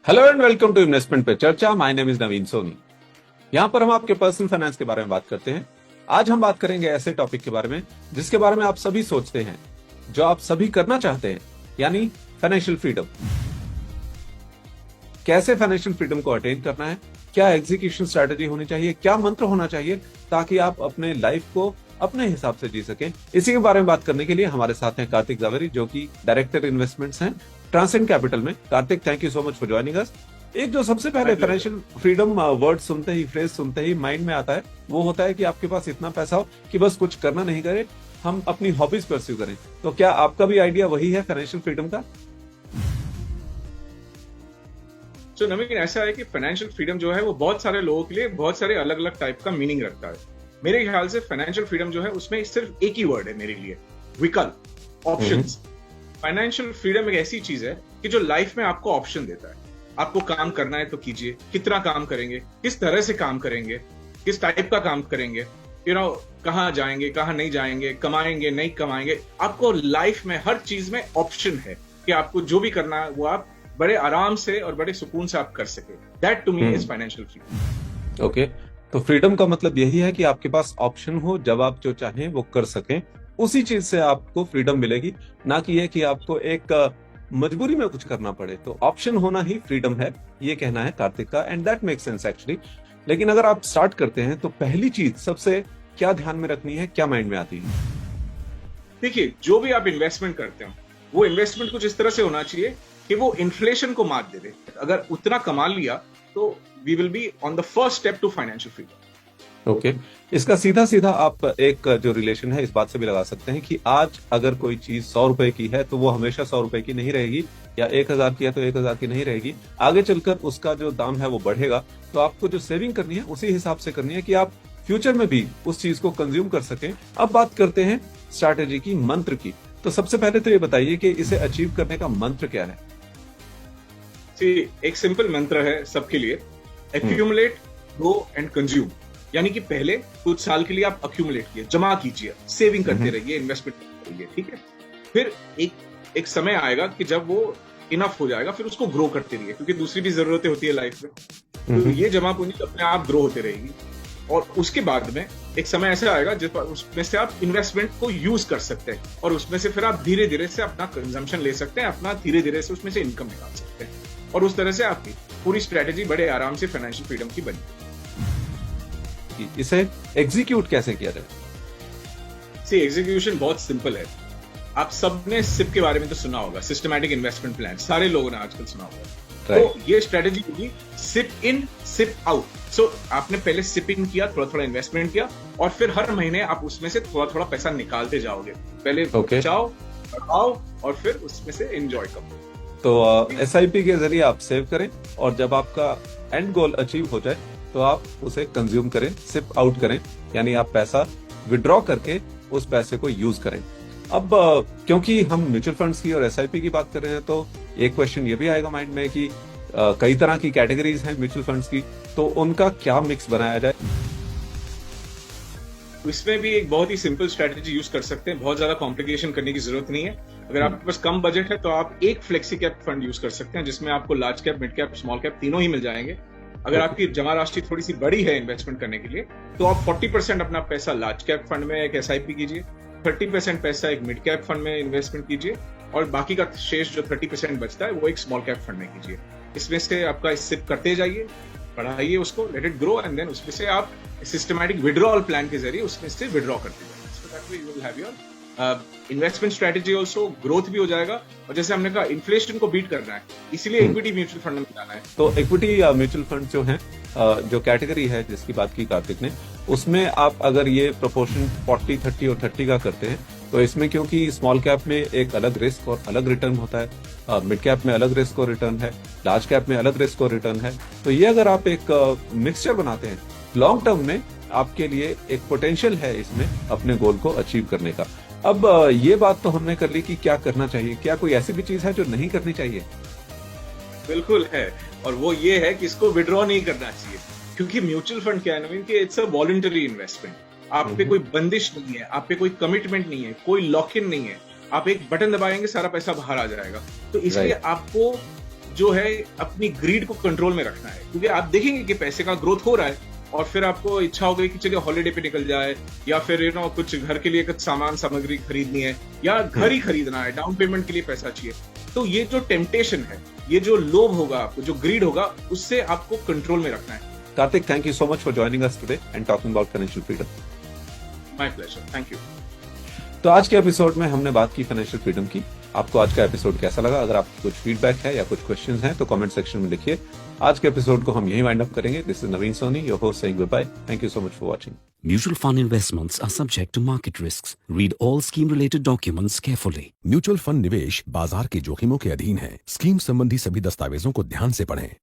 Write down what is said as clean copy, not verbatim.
Hello and welcome to investment पे चर्चा। My name is Naveen Soni. यहाँ पर हम आपके पर्सनल फाइनेंस के बारे में बात करते हैं। आज हम बात करेंगे ऐसे टॉपिक के बारे में जिसके बारे में आप सभी सोचते हैं, जो आप सभी करना चाहते हैं, यानी फाइनेंशियल फ्रीडम। कैसे फाइनेंशियल फ्रीडम को अटेन करना है, क्या एग्जीक्यूशन स्ट्रेटेजी होनी चाहिए, क्या मंत्र होना चाहिए ताकि आप अपने लाइफ को अपने हिसाब से जी सकें। इसी के बारे में बात करने के लिए हमारे साथ हैं कार्तिक जावेरी, जो कि डायरेक्टर इन्वेस्टमेंट्स हैं ट्रांसेंड कैपिटल में। Kartik, thank you so much for joining us. एक जो सबसे पहले फाइनेंशियल फ्रीडम वर्ड सुनते ही, फ्रेज सुनते ही माइंड में आता है, वो होता है कि आपके पास इतना पैसा हो कि बस कुछ करना नहीं करे, हम अपनी हॉबीज परस्यू करें। तो क्या आपका भी आइडिया वही है फाइनेंशियल फ्रीडम का? तो नवीन, ऐसा है कि फाइनेंशियल फ्रीडम जो है वो बहुत सारे लोगों के लिए बहुत सारे अलग अलग टाइप का मीनिंग रखता है। मेरे ख्याल से फाइनेंशियल फ्रीडम जो है उसमें सिर्फ एक ही वर्ड है मेरे लिए, विकल्प, ऑप्शंस। फाइनेंशियल फ्रीडम एक ऐसी चीज है कि जो लाइफ में आपको ऑप्शन देता है। आपको काम करना है तो कीजिए, कितना काम करेंगे, किस तरह से काम करेंगे, किस टाइप का काम करेंगे, कहाँ जाएंगे, कहाँ नहीं जाएंगे, कमाएंगे नहीं कमाएंगे। आपको लाइफ में हर चीज में ऑप्शन है कि आपको जो भी करना है वो आप बड़े आराम से और बड़े सुकून से आप कर सके। That to me is financial freedom. Okay, तो फ्रीडम का मतलब यही है कि आपके पास ऑप्शन हो, जब आप जो चाहें वो कर सकें, उसी चीज से आपको फ्रीडम मिलेगी, ना कि ये कि आपको एक मजबूरी में कुछ करना पड़े। तो ऑप्शन होना ही फ्रीडम है, ये कहना है कार्तिक का, and that make sense actually. लेकिन अगर आप स्टार्ट करते हैं तो पहली चीज सबसे क्या ध्यान में रखनी है, क्या माइंड में आती है? देखिए, जो भी आप इन्वेस्टमेंट करते हो वो इन्वेस्टमेंट कुछ इस तरह से होना चाहिए कि वो इन्फ्लेशन को मात दे दे। अगर उतना कमा लिया तो we will be on the first step to financial freedom. Okay, इसका सीधा सीधा आप एक जो रिलेशन है इस बात से भी लगा सकते हैं कि आज अगर कोई चीज 100 रुपए की है तो वो हमेशा 100 रुपए की नहीं रहेगी, या 1000 की है तो 1000 की नहीं रहेगी। आगे चलकर उसका जो दाम है वो बढ़ेगा। तो आपको जो सेविंग करनी है उसी हिसाब से करनी है कि आप फ्यूचर में भी उस चीज को कंज्यूम कर सकें। अब बात करते हैं स्ट्रैटेजी की, मंत्र की। तो सबसे पहले तो ये बताइए कि इसे अचीव करने का मंत्र क्या है? एक सिंपल मंत्र है सबके लिए, एक्यूमुलेट, ग्रो एंड कंज्यूम। यानी कि पहले कुछ साल के लिए आप अक्यूमुलेट कीजिए, जमा कीजिए, सेविंग करते रहिए, इन्वेस्टमेंट करते रहिए, ठीक है। फिर एक समय आएगा कि जब वो इनफ हो जाएगा, फिर उसको ग्रो करते रहिए, क्योंकि दूसरी भी जरूरतें होती है लाइफ में। तो ये जमा पूंजी अपने आप ग्रो होते रहेगी। और उसके बाद में एक समय ऐसा आएगा जिस पर उसमें से आप इन्वेस्टमेंट को यूज कर सकते हैं, और उसमें से फिर आप धीरे धीरे से अपना कंजम्पशन ले सकते हैं, अपना धीरे धीरे से उसमें से इनकम निकाल सकते हैं, और उस तरह से आपकी पूरी स्ट्रेटेजी बड़े आराम से फाइनेंशियल फ्रीडम की बनी। इसे एग्जीक्यूट कैसे किया जाए? एग्जीक्यूशन बहुत सिंपल है। आप सबने सिप के बारे में तो सुना होगा, सिस्टमैटिक इन्वेस्टमेंट प्लान, सारे लोगों ने आजकल सुना होगा। तो ये स्ट्रेटेजी होगी सिप इन सिप आउट। आपने पहले सिप इन किया, थोड़ा थोड़ा इन्वेस्टमेंट किया, और फिर हर महीने आप उसमें से थोड़ा थोड़ा पैसा निकालते जाओगे। पहले बचाओ, बढ़ाओ, और फिर उसमें से एंजॉय करो। तो SIP के जरिए आप सेव करें, और जब आपका एंड गोल अचीव हो जाए तो आप उसे कंज्यूम करें, सिप आउट करें, यानी आप पैसा विड्रॉ करके उस पैसे को यूज करें। अब क्योंकि हम म्यूचुअल फंड्स की और SIP की बात कर रहे हैं, तो एक क्वेश्चन ये भी आएगा माइंड में कि कई तरह की कैटेगरीज हैं म्यूचुअल फंड्स की, तो उनका क्या मिक्स बनाया जाए? इसमें भी एक बहुत ही सिंपल स्ट्रेटेजी यूज कर सकते हैं, बहुत ज्यादा कॉम्प्लिकेशन करने की जरूरत नहीं है। अगर आपके पास कम बजट है तो आप एक फ्लेक्सी कैप फंड यूज कर सकते हैं, जिसमें आपको large cap, mid cap, small cap तीनों ही मिल जाएंगे। अगर आपकी जमा राशि थोड़ी सी बड़ी है इन्वेस्टमेंट करने के लिए, तो आप 40% अपना पैसा लार्ज कैप फंड में एक SIP कीजिए, 30% पैसा एक मिड कैप फंड में इन्वेस्टमेंट कीजिए, और बाकी का शेष जो 30% बचता है वो एक स्मॉल कैप फंड में कीजिए। इसमें से आपका सिप करते जाइए, बढ़ाइए उसको, let it grow, and then उसमें से आप सिस्टमैटिक विड्रॉल प्लान के जरिए उसमें से विड्रॉ करते जाइए। So that way you will have your investment strategy also, growth भी हो जाएगा। और जैसे हमने कहा, इन्फ्लेशन को बीट करना है, इसीलिए इक्विटी म्यूचुअल फंड में जाना है। तो इक्विटी म्यूचुअल फंड जो है, जो कैटेगरी है जिसकी बात की कार्तिक ने, उसमें आप अगर ये प्रोपोर्शन 40, 30 और 30 का करते हैं, तो इसमें क्योंकि स्मॉल कैप में एक अलग रिस्क और अलग रिटर्न होता है, मिड कैप में अलग रिस्क और रिटर्न है, लार्ज कैप में अलग रिस्क और रिटर्न है, तो ये अगर आप एक मिक्सचर बनाते हैं, लॉन्ग टर्म में आपके लिए एक पोटेंशियल है इसमें अपने गोल को अचीव करने का। अब ये बात तो हमने कर ली कि क्या करना चाहिए, क्या कोई ऐसी भी चीज है जो नहीं करनी चाहिए? बिल्कुल है, और वो ये है कि इसको विड्रॉ नहीं करना चाहिए, क्योंकि म्यूचुअल फंड क्या है नवीन, कि इट्स अ वॉलंटरी इन्वेस्टमेंट। आप पे कोई बंदिश नहीं है, आप पे कोई कमिटमेंट नहीं है, कोई लॉक इन नहीं है। आप एक बटन दबाएंगे, सारा पैसा बाहर आ जाएगा। तो इसलिए आपको जो है अपनी ग्रीड को कंट्रोल में रखना है, क्योंकि आप देखेंगे कि पैसे का ग्रोथ हो रहा है और फिर आपको इच्छा हो गई कि चलिए हॉलीडे पे निकल जाए, या फिर कुछ घर के लिए कुछ सामान सामग्री खरीदनी है, या घर ही खरीदना है, डाउन पेमेंट के लिए पैसा चाहिए। तो ये जो टेम्पटेशन है, ये जो लोभ होगा आपको, जो ग्रीड होगा, उससे आपको कंट्रोल में रखना है। Karthik, thank you so much for joining us today and talking about financial freedom. My pleasure, thank you. तो आज के एपिसोड में हमने बात की फाइनेंशियल फ्रीडम की। आपको आज का एपिसोड कैसा लगा? अगर आपको कुछ फीडबैक है या कुछ क्वेश्चंस हैं तो कमेंट सेक्शन में लिखिए। आज के एपिसोड को हम यहीं वाइंड अप करेंगे। This is Naveen Soni, your host, saying good bye. Thank you so much for watching. Mutual fund investments are subject to market risks. Read all scheme-related documents carefully. Mutual fund निवेश बाजार के जोखिमों के अधीन है। स्कीम संबंधी सभी दस्तावेजों को ध्यान से पढ़ें।